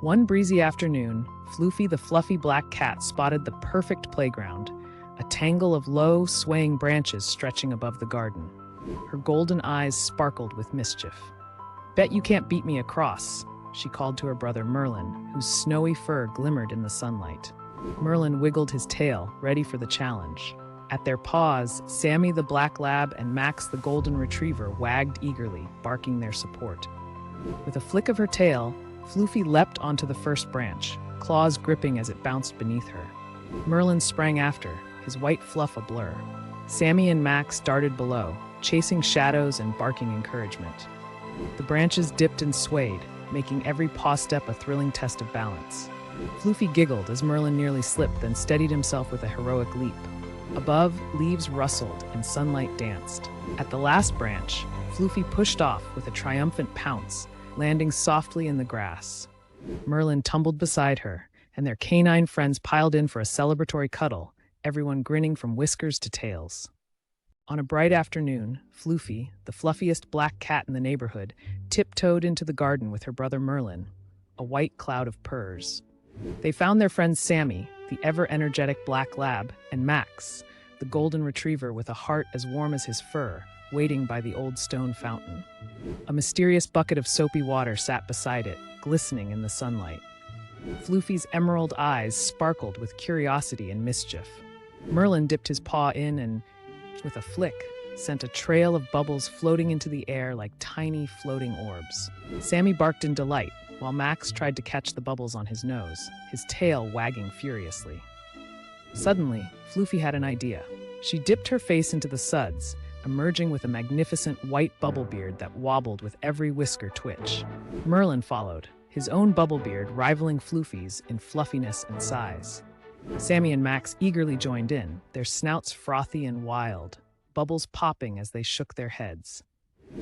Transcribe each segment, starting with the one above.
One breezy afternoon, Floofie the fluffy black cat spotted the perfect playground, a tangle of low, swaying branches stretching above the garden. Her golden eyes sparkled with mischief. "Bet you can't beat me across," she called to her brother Merlin, whose snowy fur glimmered in the sunlight. Merlin wiggled his tail, ready for the challenge. At their paws, Sammy the black lab and Max the golden retriever wagged eagerly, barking their support. With a flick of her tail, Floofie leapt onto the first branch, claws gripping as it bounced beneath her. Merlin sprang after, his white fluff a blur. Sammy and Max darted below, chasing shadows and barking encouragement. The branches dipped and swayed, making every paw step a thrilling test of balance. Floofie giggled as Merlin nearly slipped, then steadied himself with a heroic leap. Above, leaves rustled and sunlight danced. At the last branch, Floofie pushed off with a triumphant pounce, landing softly in the grass. Merlin tumbled beside her, and their canine friends piled in for a celebratory cuddle, everyone grinning from whiskers to tails. On a bright afternoon, Floofie, the fluffiest black cat in the neighborhood, tiptoed into the garden with her brother Merlin, a white cloud of purrs. They found their friend Sammy, the ever-energetic black lab, and Max, the golden retriever with a heart as warm as his fur, waiting by the old stone fountain. A mysterious bucket of soapy water sat beside it, glistening in the sunlight. Floofie's emerald eyes sparkled with curiosity and mischief. Merlin dipped his paw in and, with a flick, sent a trail of bubbles floating into the air like tiny floating orbs. Sammy barked in delight, while Max tried to catch the bubbles on his nose, his tail wagging furiously. Suddenly, Floofie had an idea. She dipped her face into the suds, emerging with a magnificent white bubble beard that wobbled with every whisker twitch. Merlin followed, his own bubble beard rivaling Floofie's in fluffiness and size. Sammy and Max eagerly joined in, their snouts frothy and wild, bubbles popping as they shook their heads.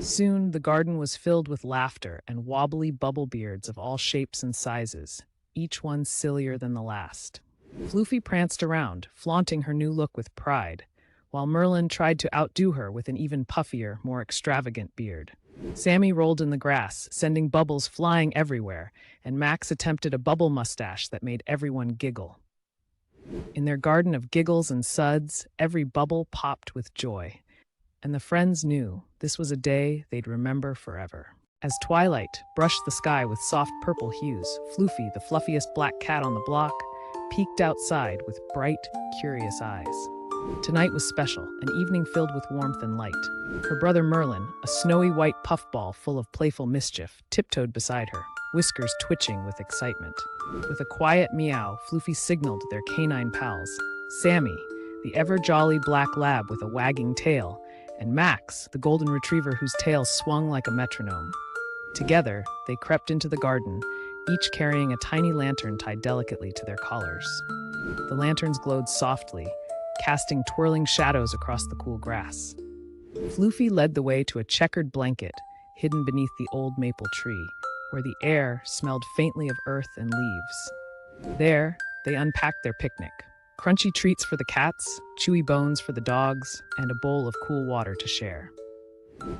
Soon, the garden was filled with laughter and wobbly bubble beards of all shapes and sizes, each one sillier than the last. Floofie pranced around, flaunting her new look with pride, while Merlin tried to outdo her with an even puffier, more extravagant beard. Sammy rolled in the grass, sending bubbles flying everywhere, and Max attempted a bubble mustache that made everyone giggle. In their garden of giggles and suds, every bubble popped with joy. And the friends knew this was a day they'd remember forever. As Twilight brushed the sky with soft purple hues, Floofie, the fluffiest black cat on the block, peeked outside with bright, curious eyes. Tonight was special, an evening filled with warmth and light. Her brother Merlin, a snowy white puffball full of playful mischief, tiptoed beside her, whiskers twitching with excitement. With a quiet meow, Floofie signaled their canine pals, Sammy, the ever-jolly black lab with a wagging tail, and Max, the golden retriever whose tail swung like a metronome. Together, they crept into the garden, each carrying a tiny lantern tied delicately to their collars. The lanterns glowed softly, casting twirling shadows across the cool grass. Floofie led the way to a checkered blanket hidden beneath the old maple tree, where the air smelled faintly of earth and leaves. There, they unpacked their picnic. Crunchy treats for the cats, chewy bones for the dogs, and a bowl of cool water to share.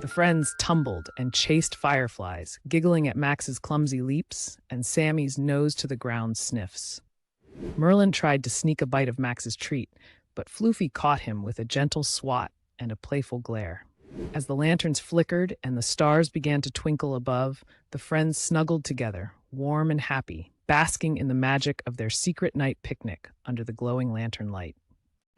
The friends tumbled and chased fireflies, giggling at Max's clumsy leaps and Sammy's nose-to-the-ground sniffs. Merlin tried to sneak a bite of Max's treat, but Floofie caught him with a gentle swat and a playful glare. As the lanterns flickered and the stars began to twinkle above, the friends snuggled together, warm and happy, basking in the magic of their secret night picnic under the glowing lantern light.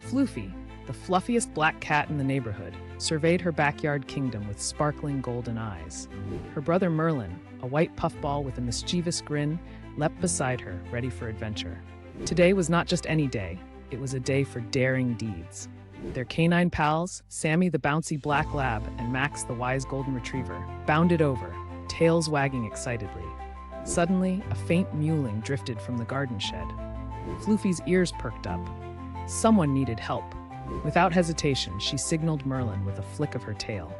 Floofie, the fluffiest black cat in the neighborhood, surveyed her backyard kingdom with sparkling golden eyes. Her brother Merlin, a white puffball with a mischievous grin, leapt beside her, ready for adventure. Today was not just any day, it was a day for daring deeds. Their canine pals, Sammy the bouncy black lab and Max the wise golden retriever, bounded over, tails wagging excitedly. Suddenly, a faint mewling drifted from the garden shed. Floofie's ears perked up. Someone needed help. Without hesitation, she signaled Merlin with a flick of her tail.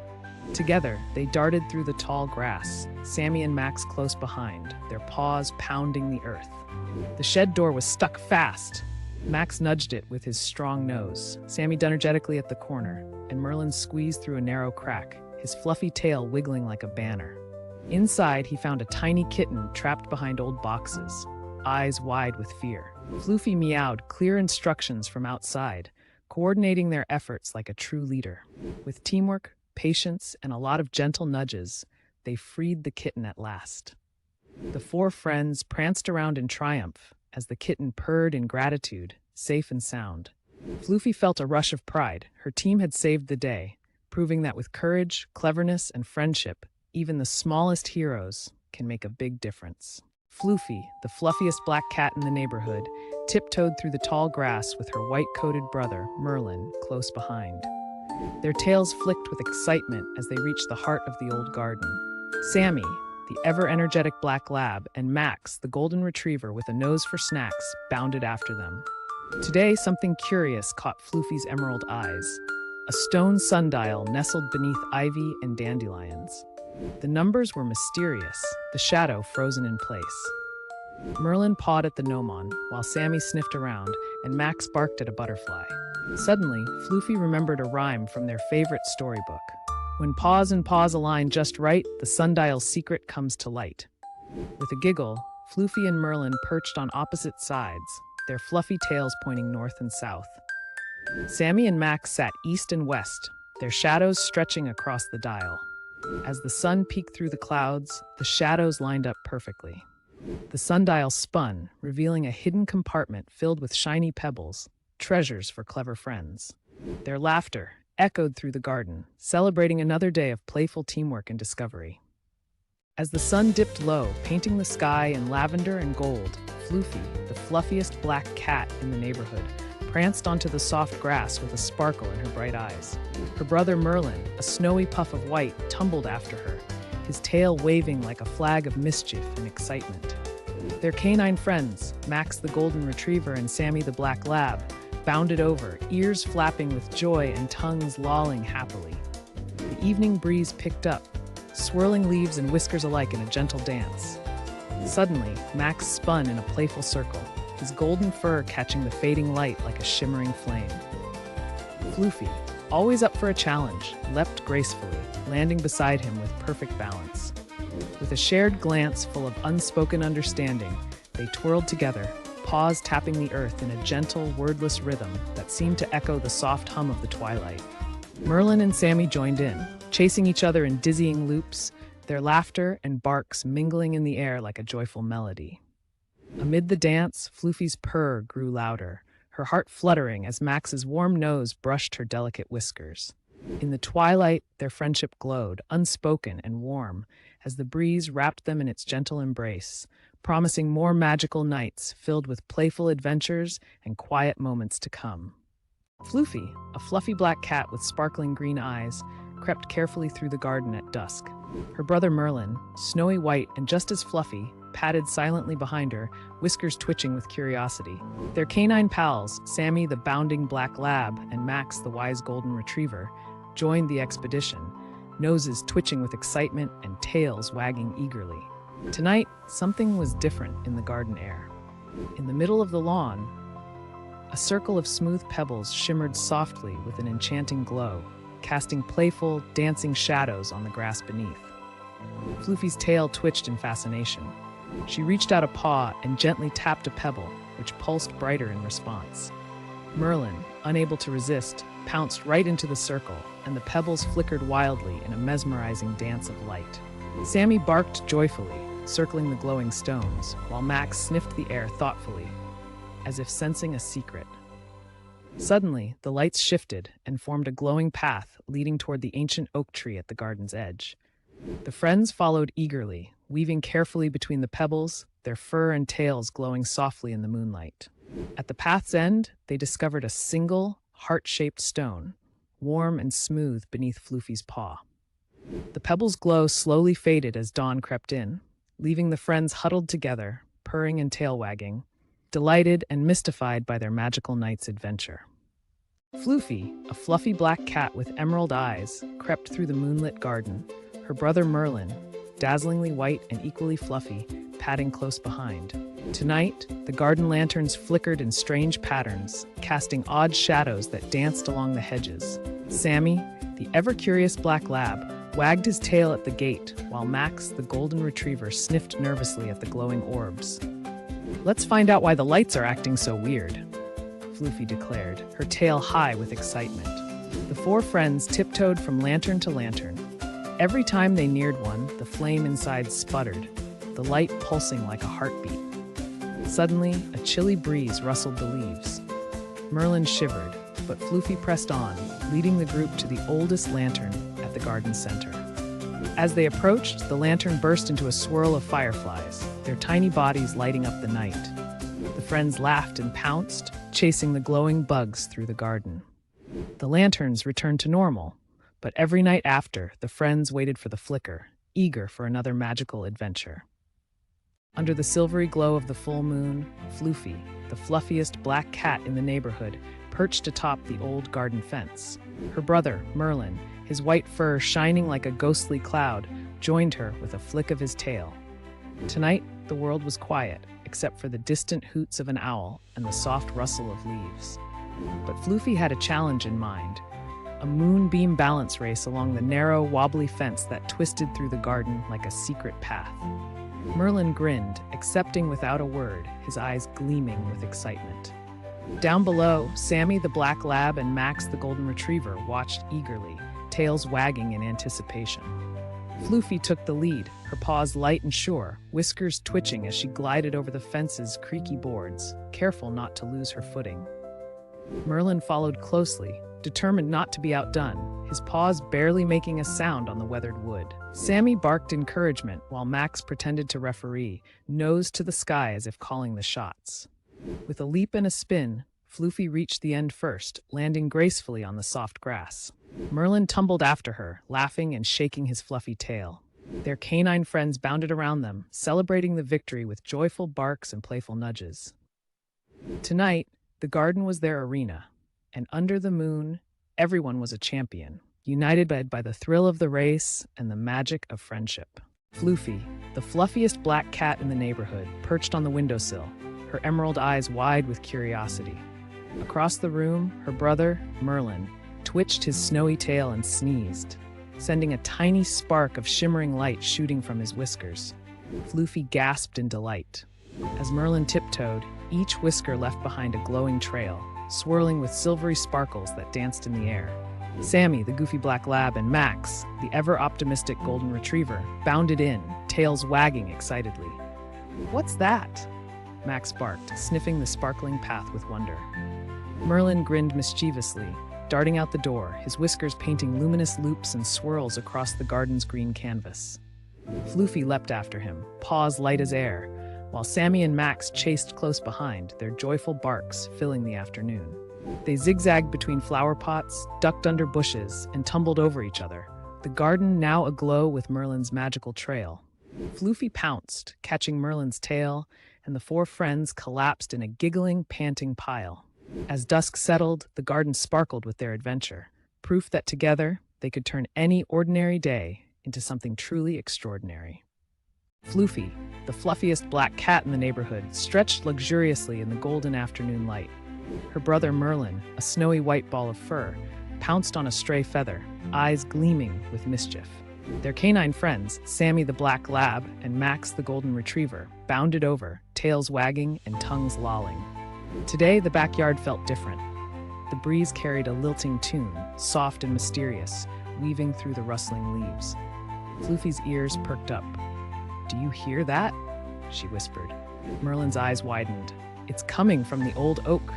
Together, they darted through the tall grass, Sammy and Max close behind, their paws pounding the earth. The shed door was stuck fast. Max nudged it with his strong nose, Sammy energetically at the corner, and Merlin squeezed through a narrow crack, his fluffy tail wiggling like a banner. Inside, he found a tiny kitten trapped behind old boxes, eyes wide with fear. Floofie meowed clear instructions from outside, coordinating their efforts like a true leader. With teamwork, patience, and a lot of gentle nudges, they freed the kitten at last. The four friends pranced around in triumph as the kitten purred in gratitude, safe and sound. Floofie felt a rush of pride. Her team had saved the day, proving that with courage, cleverness, and friendship, even the smallest heroes can make a big difference. Floofie, the fluffiest black cat in the neighborhood, tiptoed through the tall grass with her white-coated brother, Merlin, close behind. Their tails flicked with excitement as they reached the heart of the old garden. Sammy, the ever-energetic black lab, and Max, the golden retriever with a nose for snacks, bounded after them. Today, something curious caught Floofie's emerald eyes. A stone sundial nestled beneath ivy and dandelions. The numbers were mysterious, the shadow frozen in place. Merlin pawed at the gnomon, while Sammy sniffed around, and Max barked at a butterfly. Suddenly, Floofie remembered a rhyme from their favorite storybook. When paws and paws align just right, the sundial's secret comes to light. With a giggle, Floofie and Merlin perched on opposite sides, their fluffy tails pointing north and south. Sammy and Max sat east and west, their shadows stretching across the dial. As the sun peeked through the clouds, the shadows lined up perfectly. The sundial spun, revealing a hidden compartment filled with shiny pebbles, treasures for clever friends. Their laughter echoed through the garden, celebrating another day of playful teamwork and discovery. As the sun dipped low, painting the sky in lavender and gold, Floofie, the fluffiest black cat in the neighborhood, pranced onto the soft grass with a sparkle in her bright eyes. Her brother Merlin, a snowy puff of white, tumbled after her, his tail waving like a flag of mischief and excitement. Their canine friends, Max the golden retriever and Sammy the black lab, bounded over, ears flapping with joy and tongues lolling happily. The evening breeze picked up, swirling leaves and whiskers alike in a gentle dance. Suddenly, Max spun in a playful circle, his golden fur catching the fading light like a shimmering flame. Floofie, always up for a challenge, leapt gracefully, landing beside him with perfect balance. With a shared glance full of unspoken understanding, they twirled together, paws tapping the earth in a gentle, wordless rhythm that seemed to echo the soft hum of the twilight. Merlin and Sammy joined in, chasing each other in dizzying loops, their laughter and barks mingling in the air like a joyful melody. Amid the dance, Floofie's purr grew louder, her heart fluttering as Max's warm nose brushed her delicate whiskers. In the twilight, their friendship glowed, unspoken and warm, as the breeze wrapped them in its gentle embrace, promising more magical nights filled with playful adventures and quiet moments to come. Floofie, a fluffy black cat with sparkling green eyes, crept carefully through the garden at dusk. Her brother Merlin, snowy white and just as fluffy, padded silently behind her, whiskers twitching with curiosity. Their canine pals, Sammy the bounding black lab and Max the wise golden retriever, joined the expedition, noses twitching with excitement and tails wagging eagerly. Tonight, something was different in the garden air. In the middle of the lawn, a circle of smooth pebbles shimmered softly with an enchanting glow, casting playful, dancing shadows on the grass beneath. Floofie's tail twitched in fascination. She reached out a paw and gently tapped a pebble, which pulsed brighter in response. Merlin, unable to resist, pounced right into the circle, and the pebbles flickered wildly in a mesmerizing dance of light. Sammy barked joyfully, circling the glowing stones, while Max sniffed the air thoughtfully, as if sensing a secret. Suddenly, the lights shifted and formed a glowing path leading toward the ancient oak tree at the garden's edge. The friends followed eagerly, weaving carefully between the pebbles, their fur and tails glowing softly in the moonlight. At the path's end, they discovered a single, heart-shaped stone, warm and smooth beneath Floofie's paw. The pebble's glow slowly faded as dawn crept in, leaving the friends huddled together, purring and tail wagging, delighted and mystified by their magical night's adventure. Floofie, a fluffy black cat with emerald eyes, crept through the moonlit garden, her brother Merlin, dazzlingly white and equally fluffy, padding close behind. Tonight, the garden lanterns flickered in strange patterns, casting odd shadows that danced along the hedges. Sammy, the ever-curious black lab, wagged his tail at the gate, while Max, the golden retriever, sniffed nervously at the glowing orbs. "Let's find out why the lights are acting so weird," Floofie declared, her tail high with excitement. The four friends tiptoed from lantern to lantern. Every time they neared one, the flame inside sputtered, the light pulsing like a heartbeat. Suddenly, a chilly breeze rustled the leaves. Merlin shivered, but Floofie pressed on, leading the group to the oldest lantern at the garden center. As they approached, the lantern burst into a swirl of fireflies, their tiny bodies lighting up the night. The friends laughed and pounced, chasing the glowing bugs through the garden. The lanterns returned to normal, but every night after, the friends waited for the flicker, eager for another magical adventure. Under the silvery glow of the full moon, Floofie, the fluffiest black cat in the neighborhood, perched atop the old garden fence. Her brother, Merlin, his white fur shining like a ghostly cloud, joined her with a flick of his tail. Tonight, the world was quiet, except for the distant hoots of an owl and the soft rustle of leaves. But Floofie had a challenge in mind, a moonbeam balance race along the narrow, wobbly fence that twisted through the garden like a secret path. Merlin grinned, accepting without a word, his eyes gleaming with excitement. Down below, Sammy the black lab and Max the golden retriever watched eagerly, tails wagging in anticipation. Floofie took the lead, her paws light and sure, whiskers twitching as she glided over the fence's creaky boards, careful not to lose her footing. Merlin followed closely, determined not to be outdone, his paws barely making a sound on the weathered wood. Sammy barked encouragement while Max pretended to referee, nose to the sky as if calling the shots. With a leap and a spin, Floofie reached the end first, landing gracefully on the soft grass. Merlin tumbled after her, laughing and shaking his fluffy tail. Their canine friends bounded around them, celebrating the victory with joyful barks and playful nudges. Tonight, the garden was their arena, and under the moon, everyone was a champion, united by the thrill of the race and the magic of friendship. Floofie, the fluffiest black cat in the neighborhood, perched on the windowsill, her emerald eyes wide with curiosity. Across the room, her brother, Merlin, twitched his snowy tail and sneezed, sending a tiny spark of shimmering light shooting from his whiskers. Floofie gasped in delight. As Merlin tiptoed, each whisker left behind a glowing trail, swirling with silvery sparkles that danced in the air. Sammy, the goofy black lab, and Max, the ever-optimistic golden retriever, bounded in, tails wagging excitedly. "What's that?" Max barked, sniffing the sparkling path with wonder. Merlin grinned mischievously, darting out the door, his whiskers painting luminous loops and swirls across the garden's green canvas. Floofie leapt after him, paws light as air, while Sammy and Max chased close behind, their joyful barks filling the afternoon. They zigzagged between flower pots, ducked under bushes, and tumbled over each other, the garden now aglow with Merlin's magical trail. Floofie pounced, catching Merlin's tail, and the four friends collapsed in a giggling, panting pile. As dusk settled, the garden sparkled with their adventure, proof that together they could turn any ordinary day into something truly extraordinary. Floofie, the fluffiest black cat in the neighborhood, stretched luxuriously in the golden afternoon light. Her brother Merlin, a snowy white ball of fur, pounced on a stray feather, eyes gleaming with mischief. Their canine friends, Sammy the black lab and Max the golden retriever, bounded over, tails wagging and tongues lolling. Today, the backyard felt different. The breeze carried a lilting tune, soft and mysterious, weaving through the rustling leaves. Floofie's ears perked up. "Do you hear that?" she whispered. Merlin's eyes widened. "It's coming from the old oak."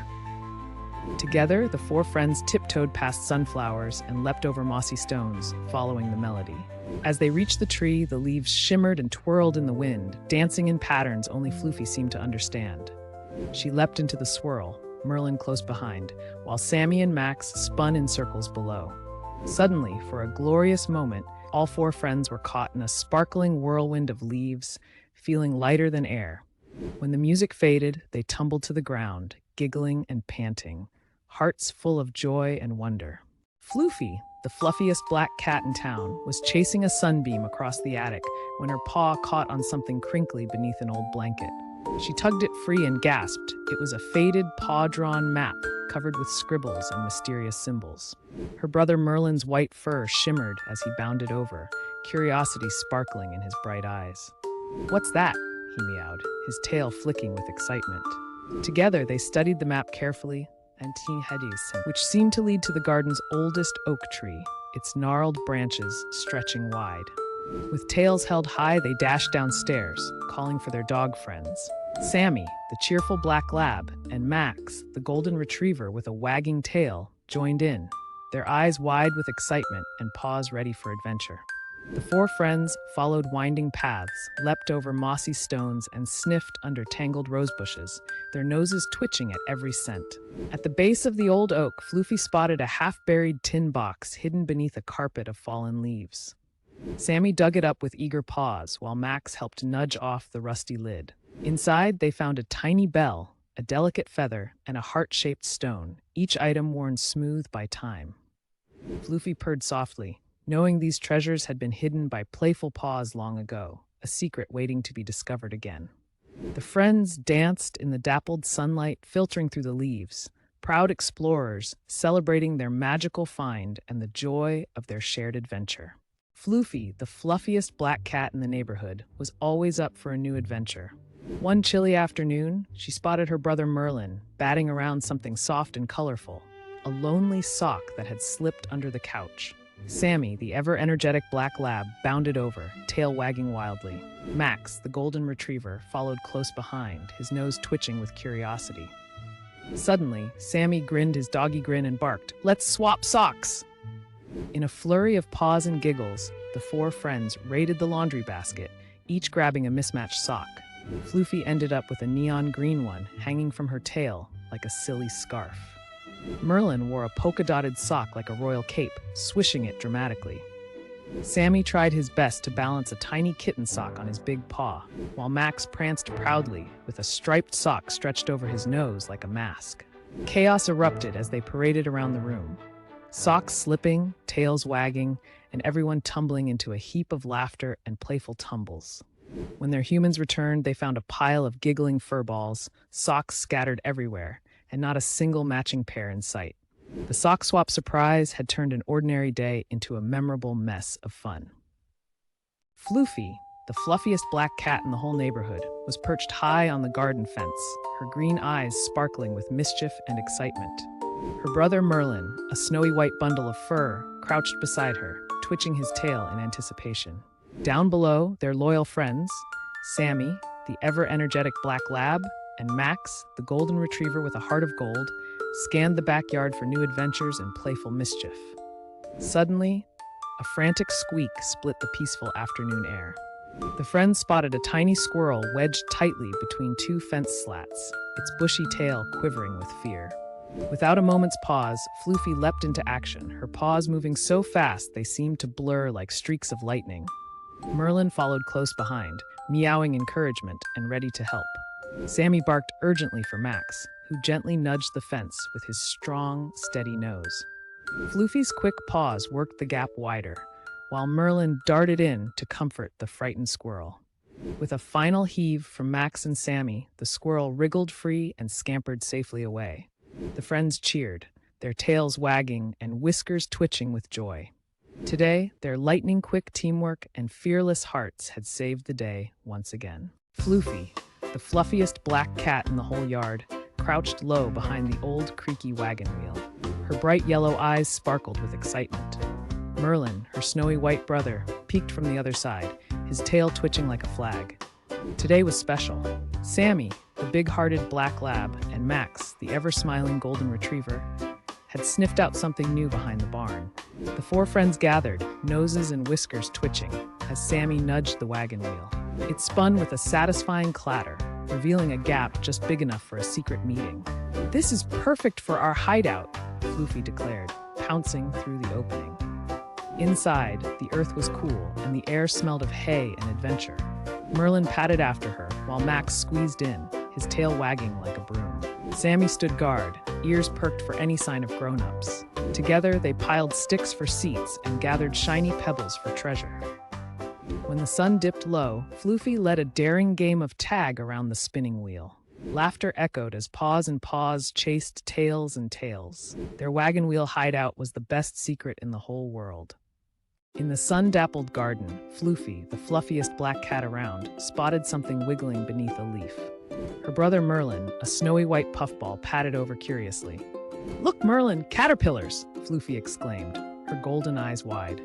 Together, the four friends tiptoed past sunflowers and leapt over mossy stones, following the melody. As they reached the tree, the leaves shimmered and twirled in the wind, dancing in patterns only Floofie seemed to understand. She leapt into the swirl, Merlin close behind, while Sammy and Max spun in circles below. Suddenly, for a glorious moment, all four friends were caught in a sparkling whirlwind of leaves, feeling lighter than air. When the music faded, they tumbled to the ground, giggling and panting, hearts full of joy and wonder. Floofie, the fluffiest black cat in town, was chasing a sunbeam across the attic when her paw caught on something crinkly beneath an old blanket. She tugged it free and gasped. It was a faded, paw-drawn map covered with scribbles and mysterious symbols. Her brother Merlin's white fur shimmered as he bounded over, curiosity sparkling in his bright eyes. "What's that?" he meowed, his tail flicking with excitement. Together, they studied the map carefully, which seemed to lead to the garden's oldest oak tree, its gnarled branches stretching wide. With tails held high, they dashed downstairs, calling for their dog friends. Sammy, the cheerful black lab, and Max, the golden retriever with a wagging tail, joined in, their eyes wide with excitement and paws ready for adventure. The four friends followed winding paths, leapt over mossy stones, and sniffed under tangled rose bushes, their noses twitching at every scent. At the base of the old oak, Floofie spotted a half-buried tin box hidden beneath a carpet of fallen leaves. Sammy dug it up with eager paws, while Max helped nudge off the rusty lid. Inside, they found a tiny bell, a delicate feather, and a heart-shaped stone, each item worn smooth by time. Floofie purred softly, knowing these treasures had been hidden by playful paws long ago, a secret waiting to be discovered again. The friends danced in the dappled sunlight filtering through the leaves, proud explorers celebrating their magical find and the joy of their shared adventure. Floofie, the fluffiest black cat in the neighborhood, was always up for a new adventure. One chilly afternoon, she spotted her brother Merlin batting around something soft and colorful, a lonely sock that had slipped under the couch. Sammy, the ever-energetic black lab, bounded over, tail wagging wildly. Max, the golden retriever, followed close behind, his nose twitching with curiosity. Suddenly, Sammy grinned his doggy grin and barked, "Let's swap socks!" In a flurry of paws and giggles, the four friends raided the laundry basket, each grabbing a mismatched sock. Floofie ended up with a neon green one hanging from her tail like a silly scarf. Merlin wore a polka-dotted sock like a royal cape, swishing it dramatically. Sammy tried his best to balance a tiny kitten sock on his big paw, while Max pranced proudly with a striped sock stretched over his nose like a mask. Chaos erupted as they paraded around the room. Socks slipping, tails wagging, and everyone tumbling into a heap of laughter and playful tumbles. When their humans returned, they found a pile of giggling furballs, socks scattered everywhere, and not a single matching pair in sight. The sock swap surprise had turned an ordinary day into a memorable mess of fun. Floofie, the fluffiest black cat in the whole neighborhood, was perched high on the garden fence, her green eyes sparkling with mischief and excitement. Her brother Merlin, a snowy white bundle of fur, crouched beside her, twitching his tail in anticipation. Down below, their loyal friends, Sammy, the ever-energetic black lab, and Max, the golden retriever with a heart of gold, scanned the backyard for new adventures and playful mischief. Suddenly, a frantic squeak split the peaceful afternoon air. The friends spotted a tiny squirrel wedged tightly between two fence slats, its bushy tail quivering with fear. Without a moment's pause, Floofie leapt into action, her paws moving so fast they seemed to blur like streaks of lightning. Merlin followed close behind, meowing encouragement and ready to help. Sammy barked urgently for Max, who gently nudged the fence with his strong, steady nose. Floofie's quick paws worked the gap wider, while Merlin darted in to comfort the frightened squirrel. With a final heave from Max and Sammy, the squirrel wriggled free and scampered safely away. The friends cheered, their tails wagging and whiskers twitching with joy. Today, their lightning-quick teamwork and fearless hearts had saved the day once again. Floofie, the fluffiest black cat in the whole yard, crouched low behind the old creaky wagon wheel. Her bright yellow eyes sparkled with excitement. Merlin, her snowy white brother, peeked from the other side, his tail twitching like a flag. Today was special. Sammy, the big-hearted black lab, and Max, the ever-smiling golden retriever, had sniffed out something new behind the barn. The four friends gathered, noses and whiskers twitching, as Sammy nudged the wagon wheel. It spun with a satisfying clatter, revealing a gap just big enough for a secret meeting. "This is perfect for our hideout," Floofie declared, pouncing through the opening. Inside, the earth was cool, and the air smelled of hay and adventure. Merlin patted after her, while Max squeezed in, his tail wagging like a broom. Sammy stood guard, ears perked for any sign of grown-ups. Together, they piled sticks for seats and gathered shiny pebbles for treasure. When the sun dipped low, Floofie led a daring game of tag around the spinning wheel. Laughter echoed as paws and paws chased tails and tails. Their wagon wheel hideout was the best secret in the whole world. In the sun-dappled garden, Floofie, the fluffiest black cat around, spotted something wiggling beneath a leaf. Her brother Merlin, a snowy white puffball, patted over curiously. "Look, Merlin, caterpillars!" Floofie exclaimed, her golden eyes wide.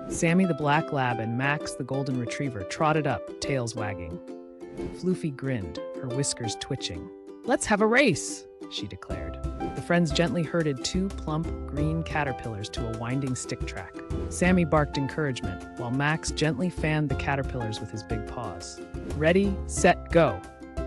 Sammy the black lab and Max the golden retriever trotted up, tails wagging. Floofie grinned, her whiskers twitching. "Let's have a race," she declared. The friends gently herded 2 plump, green caterpillars to a winding stick track. Sammy barked encouragement, while Max gently fanned the caterpillars with his big paws. "Ready, set, go,"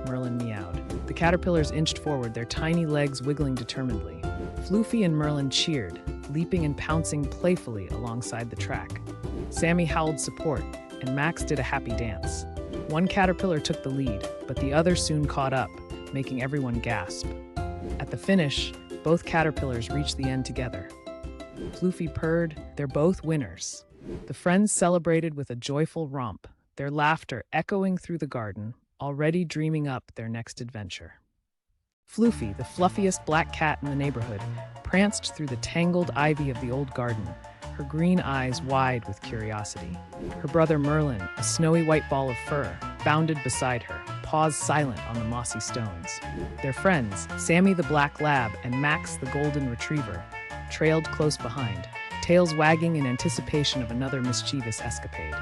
Merlin meowed. The caterpillars inched forward, their tiny legs wiggling determinedly. Floofie and Merlin cheered, leaping and pouncing playfully alongside the track. Sammy howled support, and Max did a happy dance. One caterpillar took the lead, but the other soon caught up, making everyone gasp. At the finish, both caterpillars reached the end together. Floofie purred, "They're both winners." The friends celebrated with a joyful romp, their laughter echoing through the garden, already dreaming up their next adventure. Floofie, the fluffiest black cat in the neighborhood, pranced through the tangled ivy of the old garden, her green eyes wide with curiosity. Her brother Merlin, a snowy white ball of fur, bounded beside her, paws silent on the mossy stones. Their friends, Sammy the black lab and Max the golden retriever, trailed close behind, tails wagging in anticipation of another mischievous escapade.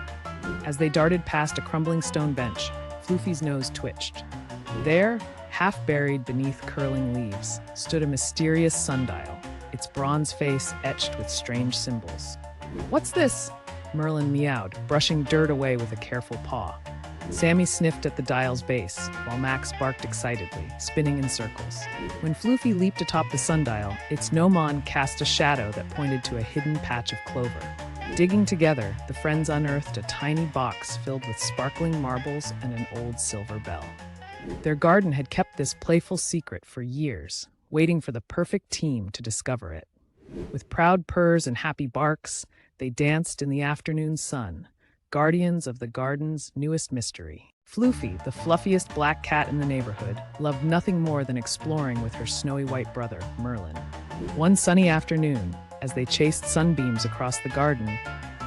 As they darted past a crumbling stone bench, Floofie's nose twitched. There, half buried beneath curling leaves, stood a mysterious sundial, its bronze face etched with strange symbols. "What's this?" Merlin meowed, brushing dirt away with a careful paw. Sammy sniffed at the dial's base, while Max barked excitedly, spinning in circles. When Floofie leaped atop the sundial, its gnomon cast a shadow that pointed to a hidden patch of clover. Digging together, the friends unearthed a tiny box filled with sparkling marbles and an old silver bell. Their garden had kept this playful secret for years, waiting for the perfect team to discover it. With proud purrs and happy barks, they danced in the afternoon sun, guardians of the garden's newest mystery. Floofie, the fluffiest black cat in the neighborhood, loved nothing more than exploring with her snowy white brother, Merlin. One sunny afternoon, as they chased sunbeams across the garden,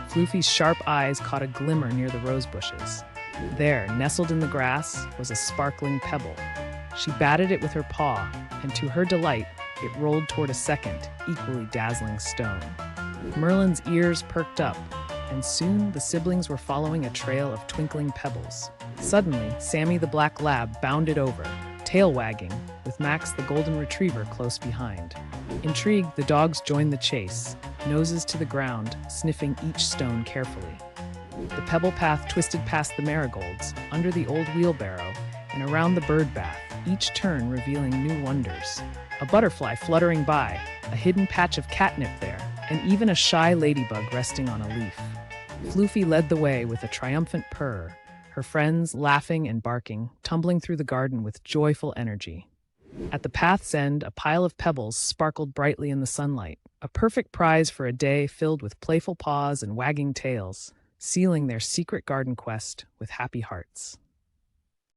Floofie's sharp eyes caught a glimmer near the rose bushes. There, nestled in the grass, was a sparkling pebble. She batted it with her paw, and to her delight, it rolled toward a second, equally dazzling stone. Merlin's ears perked up, and soon the siblings were following a trail of twinkling pebbles. Suddenly, Sammy the black lab bounded over, tail wagging, with Max the golden retriever close behind. Intrigued, the dogs joined the chase, noses to the ground, sniffing each stone carefully. The pebble path twisted past the marigolds, under the old wheelbarrow, and around the bird bath, each turn revealing new wonders. A butterfly fluttering by, a hidden patch of catnip there, and even a shy ladybug resting on a leaf. Floofie led the way with a triumphant purr, her friends laughing and barking, tumbling through the garden with joyful energy. At the path's end, a pile of pebbles sparkled brightly in the sunlight, a perfect prize for a day filled with playful paws and wagging tails, sealing their secret garden quest with happy hearts.